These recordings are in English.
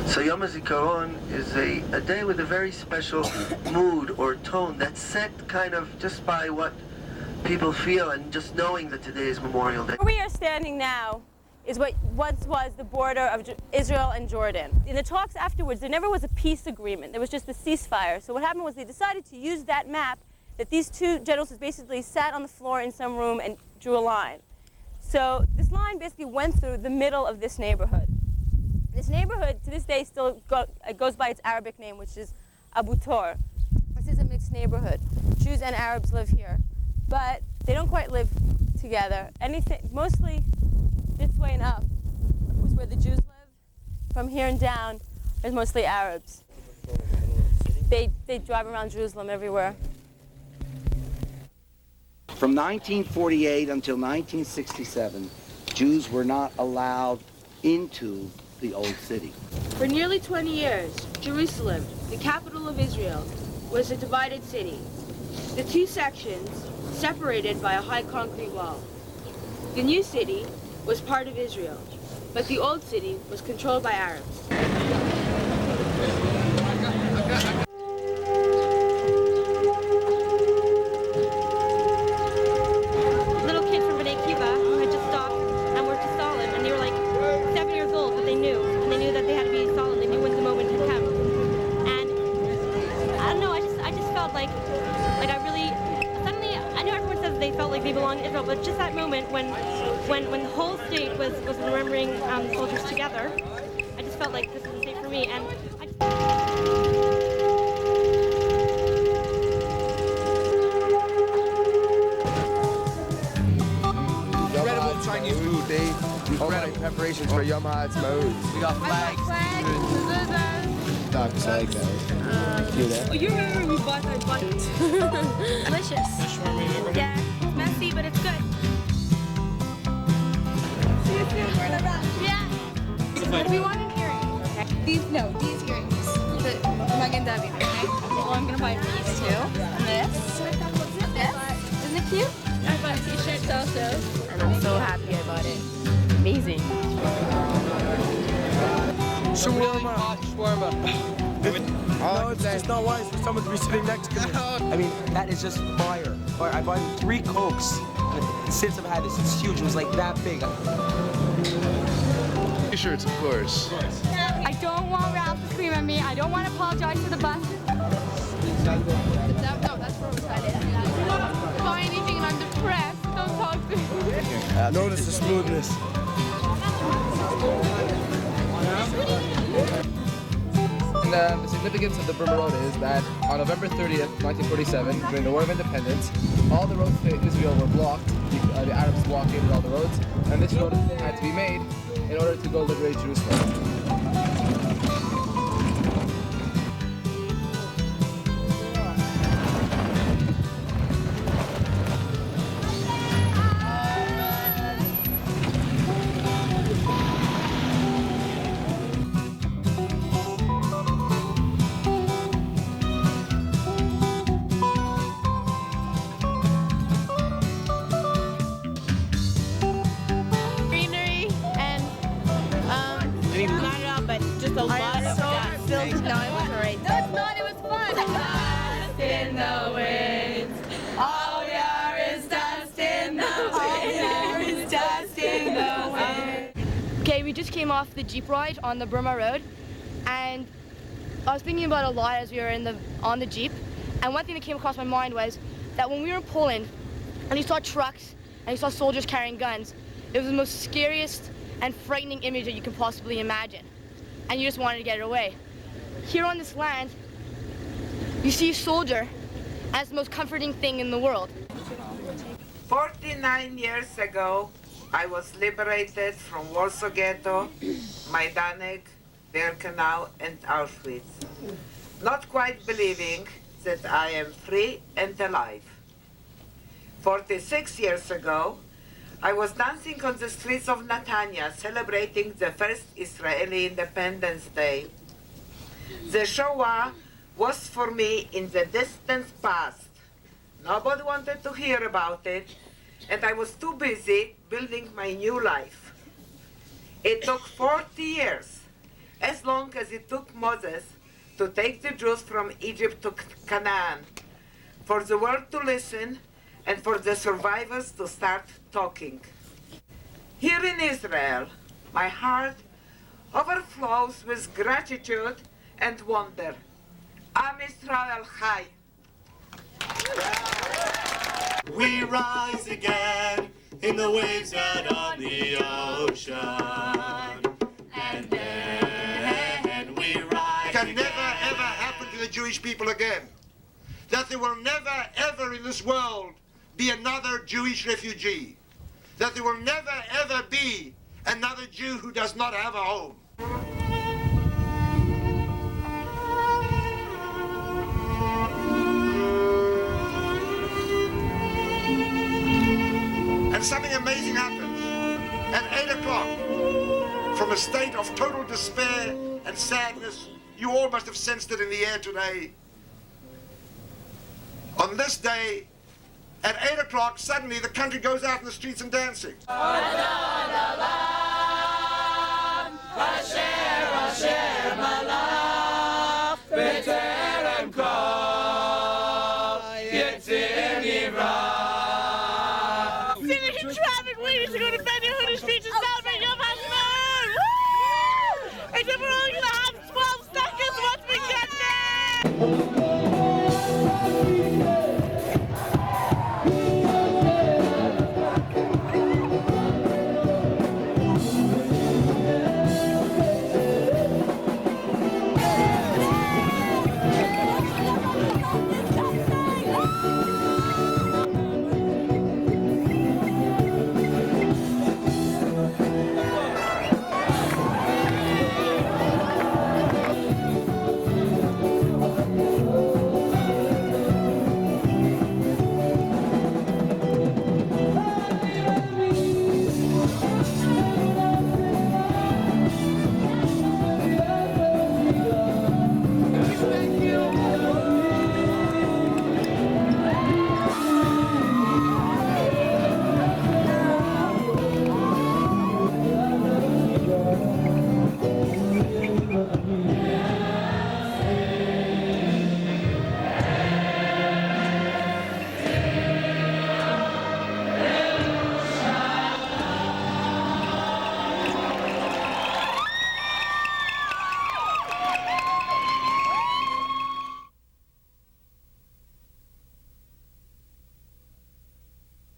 So Yom HaZikaron is a day with a very special mood or tone that's set kind of just by what people feel and just knowing that today is Memorial Day. Where we are standing now is what once was the border of Israel and Jordan. In the talks afterwards, there never was a peace agreement. There was just a ceasefire. So what happened was they decided to use that map that these two generals basically sat on the floor in some room and drew a line. So this line basically went through the middle of this neighborhood. This neighborhood to this day still goes by its Arabic name, which is Abu Tor. This is a mixed neighborhood. Jews and Arabs live here, but they don't quite live together. Mostly this way and up was where the Jews live. From here and down, there's mostly Arabs. They drive around Jerusalem everywhere. From 1948 until 1967, Jews were not allowed into the Old City. For nearly 20 years, Jerusalem, the capital of Israel, was a divided city. The two sections separated by a high concrete wall. The new city was part of Israel, but the old city was controlled by Arabs. Little kids from B'nai Kiva who had just stopped and were to Stalin, and they were like 7 years old, but they knew that they had to be Stalin. They knew when the moment had come. And I don't know, I just felt like I really, suddenly, I know everyone says they felt like they belonged to Israel, but just that moment when the whole state was remembering soldiers together, I just felt like this was a state for me, and Incredible Chinese food, Dave. Incredible preparations for Yom HaAtzmaut. We got flags. Not excited, guys. Oh, you remember we bought our buttons? delicious. Yeah, it's messy, but it's good. Yeah. We want an earring. These earrings. Maganda din, okay? Well, I'm gonna buy these too. And this. Isn't it cute? I bought t-shirts also. And I'm so happy I bought it. Amazing. Shawarma. Shawarma. No, it's just not wise for someone to be sitting next to me. I mean, that is just fire. I bought 3 Cokes. And since I've had this, it's huge. It was like that big. T-shirts, of course. I don't want Ralph to scream at me. I don't want to apologize for the bus. No, that's where we're excited. Buy anything and I'm depressed. Don't talk to me. Notice the smoothness. And the significance of the Burma Road is that on November 30th, 1947, during the War of Independence, all the roads to Israel were blocked. The Arabs blockaded all the roads, and this road had to be made in order to go liberate Jerusalem. A lot of that filled. No, it was alright. No, it's not. It was fun. Dust in the wind. All we are is dust in the wind. All we are is dust in the wind. Okay, we just came off the Jeep ride on the Burma Road, and I was thinking about a lot as we were on the Jeep, and one thing that came across my mind was that when we were in Poland, and you saw trucks, and you saw soldiers carrying guns, it was the most scariest and frightening image that you can possibly imagine. And you just wanted to get it away. Here on this land, you see a soldier as the most comforting thing in the world. 49 years ago, I was liberated from Warsaw Ghetto, Majdanek, Birkenau, and Auschwitz. Not quite believing that I am free and alive. 46 years ago, I was dancing on the streets of Netanya, celebrating the first Israeli Independence Day. The Shoah was for me in the distant past. Nobody wanted to hear about it, and I was too busy building my new life. It took 40 years as long as it took Moses to take the Jews from Egypt to Canaan, for the world to listen and for the survivors to start talking. Here in Israel, my heart overflows with gratitude and wonder. Am Israel Chai. We rise again in the waves out on the ocean. And then we rise Can again. never ever happen to the Jewish people again. That there will never ever in this world be another Jewish refugee. That there will never ever be another Jew who does not have a home. And something amazing happens. At 8 o'clock, from a state of total despair and sadness, you all must have sensed it in the air today. On this day, at 8 o'clock, suddenly the country goes out in the streets and dancing. Finishing traffic waiting to go to Ben Yehuda Street to celebrate Yom HaShmon! Woo! Except we're only gonna have 12 seconds once we get there!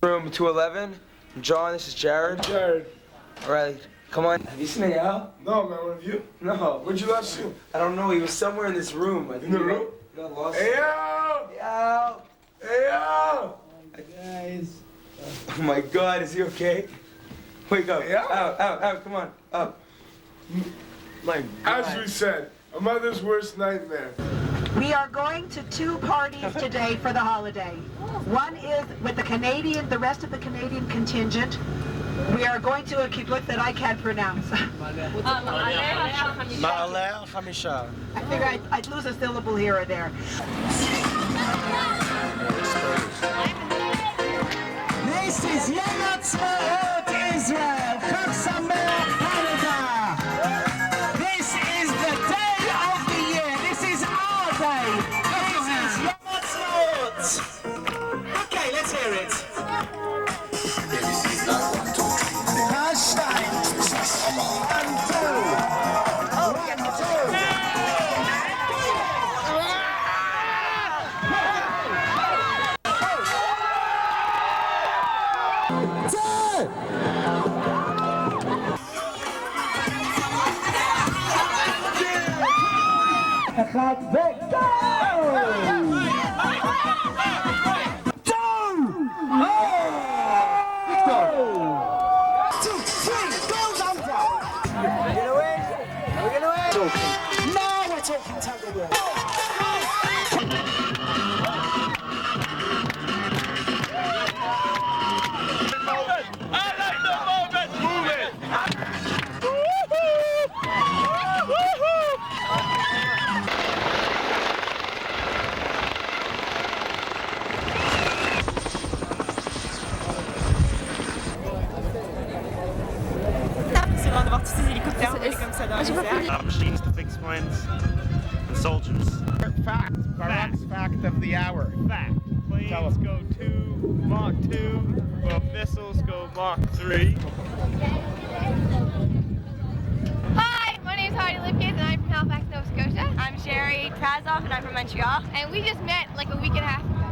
Room 211. John, this is Jared. Jared. All right, come on. Have you seen Eyal? No, man, what have you? No. Where'd you last see him? I don't know. He was somewhere in this room. I think In the room? He got lost. Eyal! Eyal! Eyal! Guys. Oh my God, is he okay? Wake up. Eyal? Out, come on, up. My God. As we said, a mother's worst nightmare. We are going to two parties today for the holiday. One is with the rest of the Canadian contingent. We are going to a kibbutz that I can't pronounce. Ma'aleh Hamisha. I figure I'd lose a syllable here or there. This is Yom Ha'atzmaut Israel. Chag Sameach Hanukkah. This is the day of the year. This is our day. This is Yom Ha'atzmaut. Okay, let's hear it. Hashtag 1, 2. אחד וגו! ces hélicoptères volent comme ça dans les airs. Machines to fix planes and soldiers. Fact. Barak's fact of the hour. Fact. Planes go Mach 2, but missiles go Mach 3. Hi, my name is Heidi Lipkins and I'm from Halifax, Nova Scotia. I'm Sherry Prazoff and I'm from Montreal. And we just met like a week and a half ago.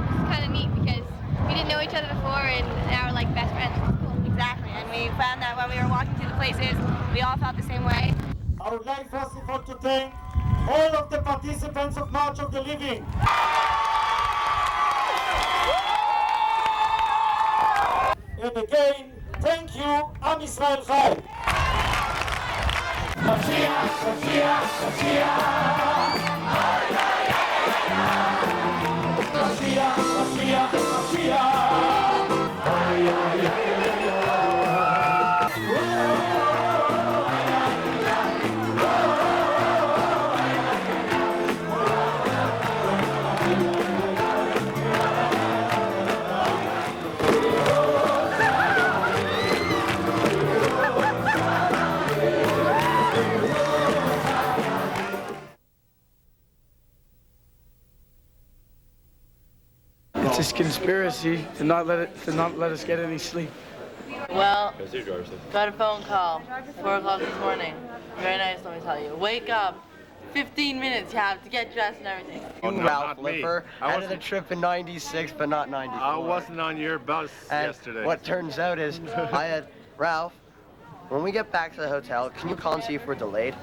It's kind of neat because we didn't know each other before and now we're like best friends. It's cool. Exactly, and we found that when we were walking through the places, we all felt the same way. I would like first of all to thank all of the participants of March of the Living. And again, thank you, Am Yisrael Chai. Mashiach, Mashiach, Mashiach. Mashiach, Mashiach, Mashiach. It's this conspiracy to not let us get any sleep. Well, got a phone call, 4 o'clock this morning. Very nice, let me tell you. Wake up, 15 minutes you have to get dressed and everything. Oh, no, Ralph Lipper. I did a trip in '96, but not '94. I wasn't on your bus yesterday. What turns out is, Ralph, when we get back to the hotel, can you call and see if we're delayed?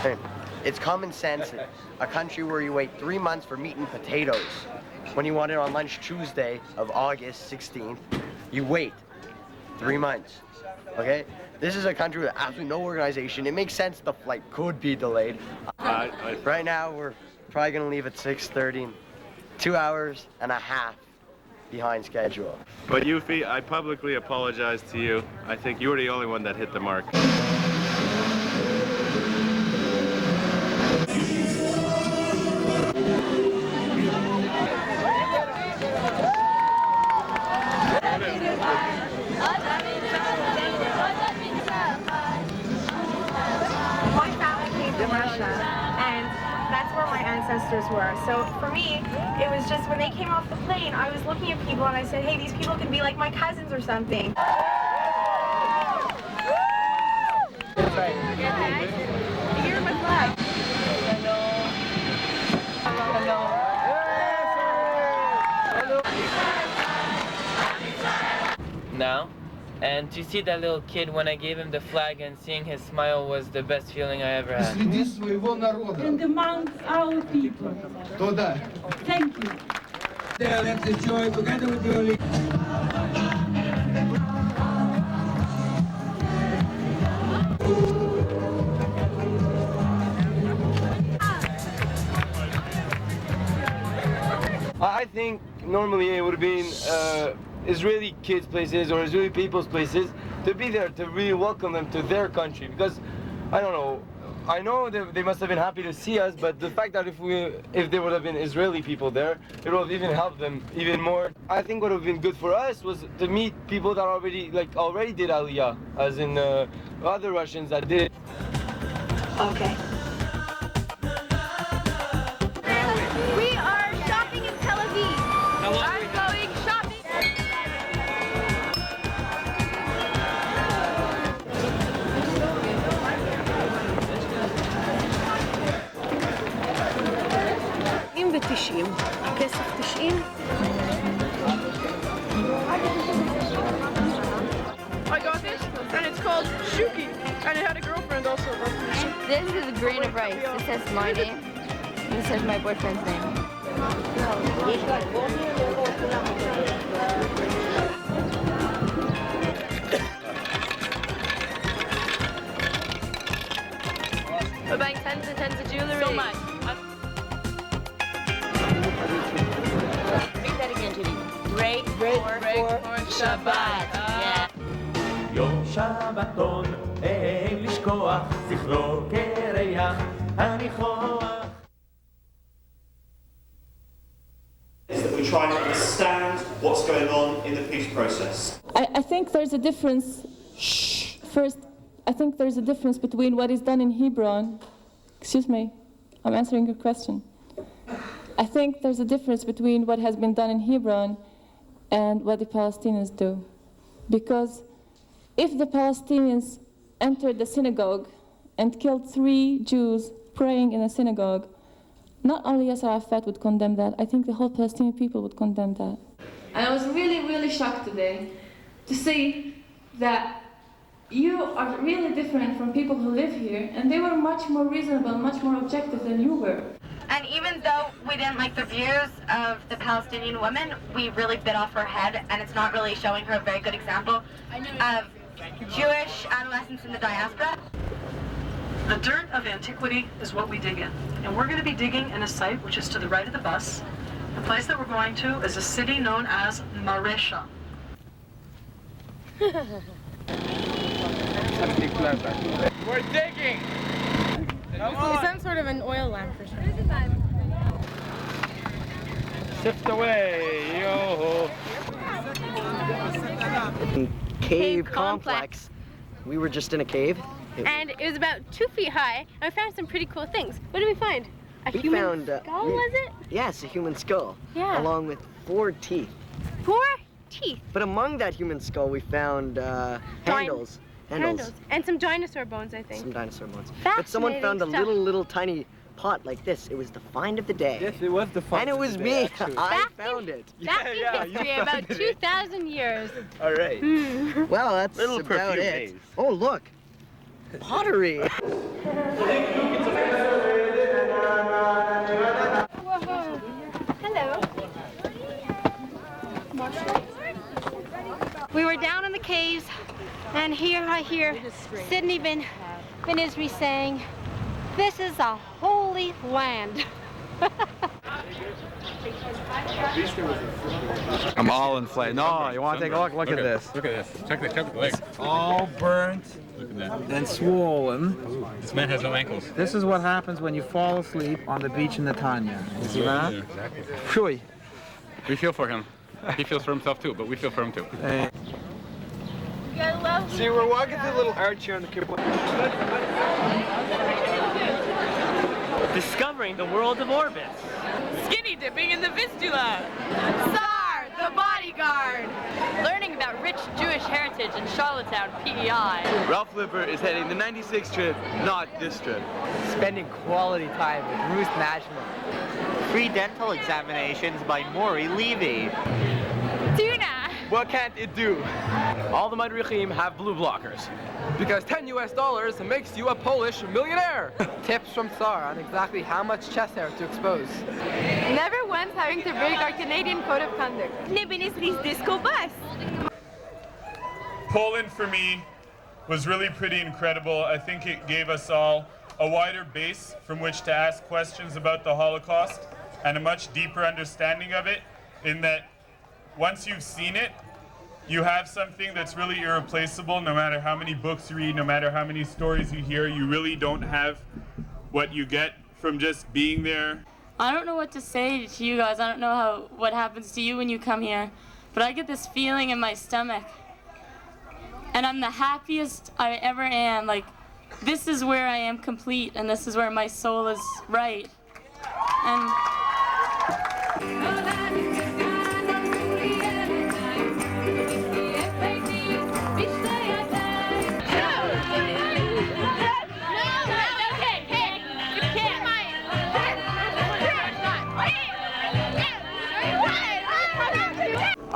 Hey, it's common sense. A country where you wait 3 months for meat and potatoes. When you want it on lunch Tuesday of August 16th, you wait 3 months, okay? This is a country with absolutely no organization. It makes sense the flight could be delayed. Right now, we're probably gonna leave at 6:30, 2 hours and a half behind schedule. But Yuffie, I publicly apologize to you. I think you were the only one that hit the mark. My family came from Russia, and that's where my ancestors were. So for me, it was just when they came off the plane, I was looking at people and I said, hey, these people could be like my cousins or something. That's right. Here's my flag. Now, and to see that little kid when I gave him the flag and seeing his smile was the best feeling I ever had. And among our people. Thank you. Let's enjoy together with you. I think normally it would have been Israeli kids' places or Israeli people's places to be there to really welcome them to their country, because I don't know, I know they must have been happy to see us, but the fact that if there would have been Israeli people there, it would have even helped them even more. I think what would have been good for us was to meet people that already did Aliyah, as in other Russians that did. Okay. We are shopping in Tel Aviv. I'm going shopping. ו-90, כסף 90. I got this, and it's called Shuki, and it had a girlfriend also. This is a grain of rice. It says my name. This says my boyfriend's name. We're buying tens and tens of jewelry. So much. Read that again, Judy. Break for Shabbat. Yeah. יום שבתון, אין לשכוח, זכרו כריח הניחוח. Is that we try and understand what's going on in the peace process. I think there's a difference. First, I think there's a difference between what is done in Hebron. Excuse me, I'm answering your question. I think there's a difference between what has been done in Hebron and what the Palestinians do. Because if the Palestinians entered the synagogue and killed 3 Jews praying in a synagogue, not only Yasser Arafat would condemn that, I think the whole Palestinian people would condemn that. And I was really, really shocked today to see that you are really different from people who live here, and they were much more reasonable, much more objective than you were. And even though we didn't like the views of the Palestinian woman, we really bit off her head, and it's not really showing her a very good example of Jewish adolescents in the diaspora. The dirt of antiquity is what we dig in. And we're going to be digging in a site which is to the right of the bus. The place that we're going to is a city known as Maresha. We're digging! It's some sort of an oil lamp for sure. Sift away, yo! Cave complex. We were just in a cave. And it was about 2 feet high, and we found some pretty cool things. What did we find? A human skull, was it? Yes, a human skull. Yeah. Along with 4 teeth. 4 teeth? But among that human skull, we found handles. Handles. And some dinosaur bones, I think. Some dinosaur bones. But someone found a little tiny pot like this. It was the find of the day. Yes, it was the find of the day. And it was me. Actually. I found it. Back in history, about 2,000 years. All right. Well, that's about it. Days. Oh, look. Pottery. Hello. We were down in the caves, and here I hear Sydney bin Isri saying, "This is a holy land." I'm all inflated. No, you want to take a look? Look at this. Look at this. Check the legs. All burnt and swollen. This man has no ankles. This is what happens when you fall asleep on the beach in Netanya. You see that? Exactly. Shui. We feel for him. He feels for himself too, but we feel for him too. See, we're walking through a little arch here on the kibbutz. Discovering the world of orbits. Skinny dipping in the Vistula. SAR, the bodyguard. Learning about rich Jewish heritage in Charlottetown, PEI. Ralph Lipper is heading the 96 trip, not this trip. Spending quality time with Ruth Majman. Free dental examinations by Maury Levy. Tuna. What can't it do? All the Madrichim have blue blockers. Because $10 makes you a Polish millionaire. Tips from SAR on exactly how much chest hair to expose. Never once having to break our Canadian code of conduct. Nebenistri's disco bus. Poland for me was really pretty incredible. I think it gave us all a wider base from which to ask questions about the Holocaust and a much deeper understanding of it, in that once you've seen it, you have something that's really irreplaceable. No matter how many books you read, no matter how many stories you hear, you really don't have what you get from just being there. I don't know what to say to you guys. I don't know what happens to you when you come here, but I get this feeling in my stomach, and I'm the happiest I ever am. Like, this is where I am complete, and this is where my soul is right. And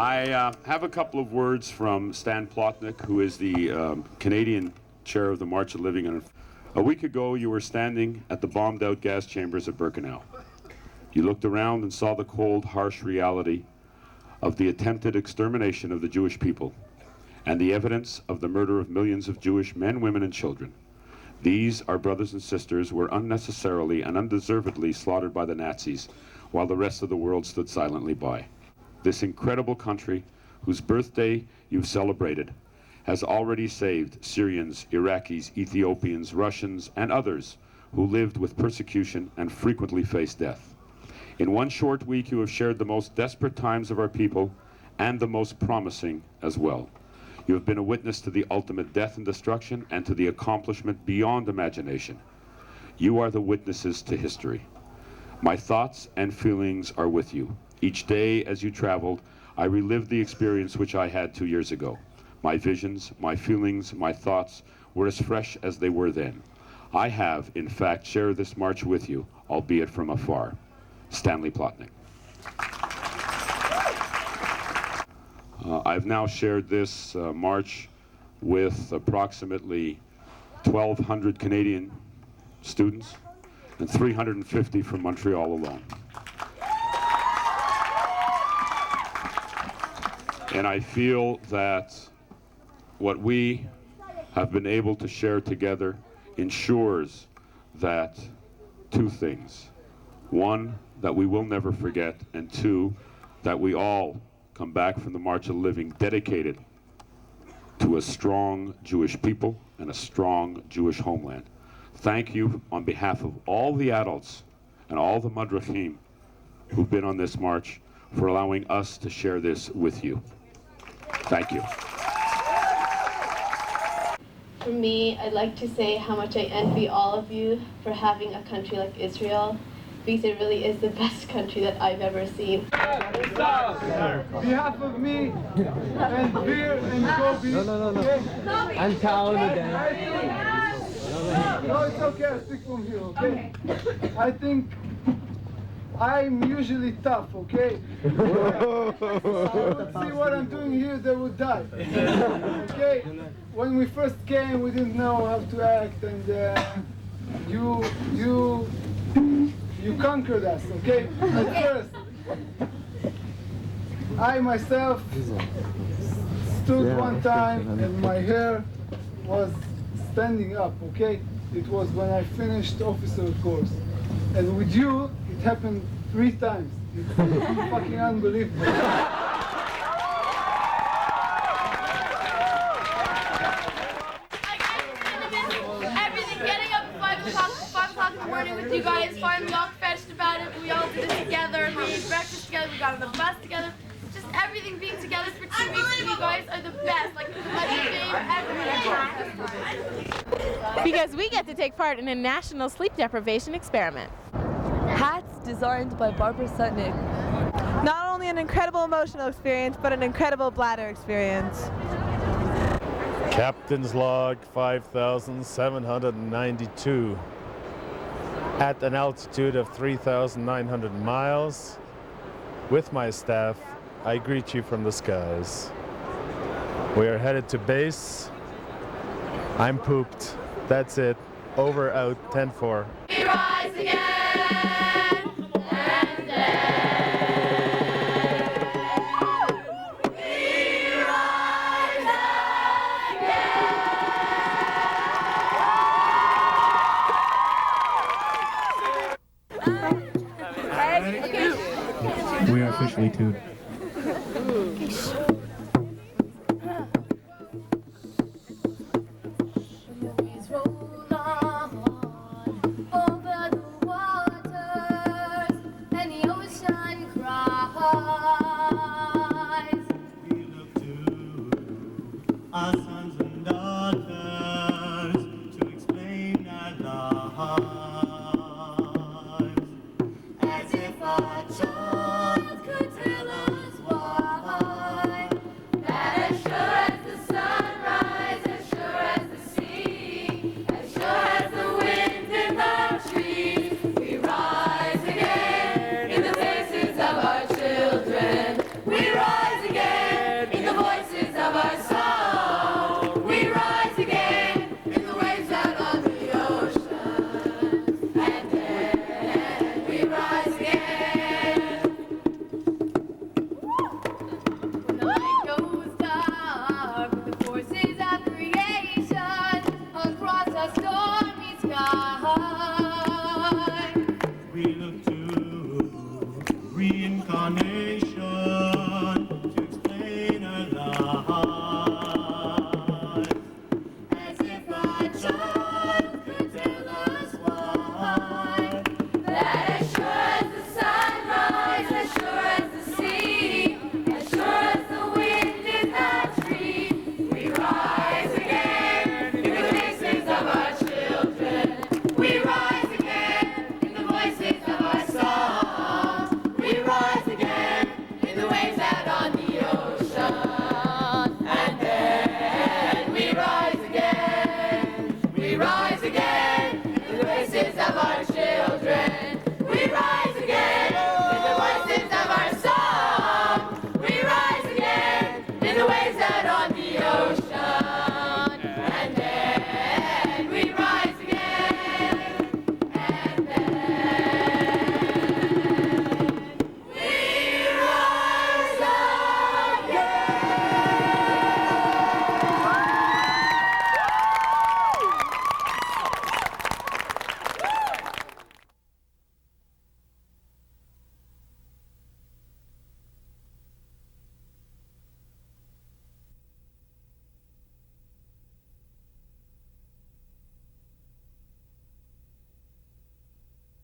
I have a couple of words from Stan Plotnick, who is the Canadian chair of the March of Living. A week ago, you were standing at the bombed-out gas chambers at Birkenau. You looked around and saw the cold, harsh reality of the attempted extermination of the Jewish people and the evidence of the murder of millions of Jewish men, women, and children. These, our brothers and sisters, were unnecessarily and undeservedly slaughtered by the Nazis, while the rest of the world stood silently by. This incredible country, whose birthday you've celebrated, has already saved Syrians, Iraqis, Ethiopians, Russians, and others who lived with persecution and frequently faced death. In one short week, you have shared the most desperate times of our people and the most promising as well. You have been a witness to the ultimate death and destruction and to the accomplishment beyond imagination. You are the witnesses to history. My thoughts and feelings are with you. Each day as you traveled, I relived the experience which I had 2 years ago. My visions, my feelings, my thoughts were as fresh as they were then. I have, in fact, shared this march with you, albeit from afar. Stanley Plotnick. I've now shared this march with approximately 1,200 Canadian students and 350 from Montreal alone. And I feel that what we have been able to share together ensures that two things. One, that we will never forget, and two, that we all come back from the March of the Living dedicated to a strong Jewish people and a strong Jewish homeland. Thank you on behalf of all the adults and all the Madrachim who've been on this march for allowing us to share this with you. Thank you. For me, I'd like to say how much I envy all of you for having a country like Israel, because it really is the best country that I've ever seen. On behalf of me and Beer and Kobe. And Town again. No, it's okay, I'll speak from here, okay? I think I'm usually tough, okay? If they would see what I'm doing here, they would die. Okay? When we first came, we didn't know how to act, and you conquered us, okay? At first, I myself stood one time, and my hair was standing up, okay? It was when I finished officer course. And with you, it happened 3 times. It's fucking unbelievable. Everything, getting up at 5 o'clock in the morning with you guys, finally all fetched about it. We all did it together, we ate breakfast together, we got on the bus together. Just everything being together for 2 weeks, you guys are the best. Like, my favorite ever. Because we get to take part in a national sleep deprivation experiment. Hats designed by Barbara Sutnick. Not only an incredible emotional experience, but an incredible bladder experience. Captain's log 5,792. At an altitude of 3,900 miles, with my staff, I greet you from the skies. We are headed to base. I'm pooped. That's it. Over, out, 10-4. We rise again, and then we rise We are officially tuned.